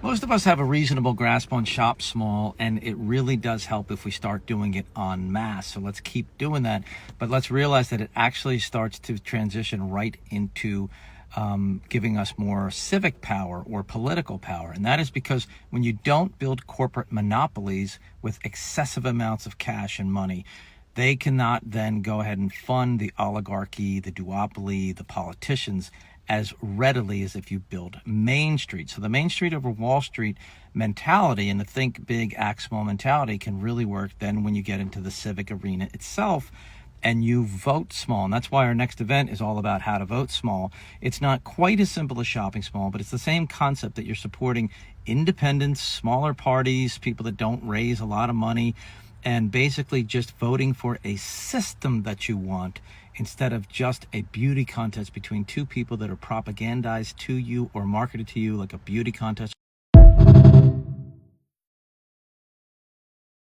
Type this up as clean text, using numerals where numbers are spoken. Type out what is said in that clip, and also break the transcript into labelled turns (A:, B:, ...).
A: Most of us have a reasonable grasp on shop small, and it really does help if we start doing it en masse. So let's keep doing that. But let's realize that it actually starts to transition right into giving us more civic power or political power. And that is because when you don't build corporate monopolies with excessive amounts of cash and money, they cannot then go ahead and fund the oligarchy, the duopoly, the politicians as readily as if you build Main Street. So the Main Street over Wall Street mentality and the think big, act small mentality can really work then when you get into the civic arena itself and you vote small. And that's why our next event is all about how to vote small. It's not quite as simple as shopping small, but it's the same concept that you're supporting independents, smaller parties, people that don't raise a lot of money, and basically just voting for a system that you want instead of just a beauty contest between two people that are propagandized to you or marketed to you like a beauty contest.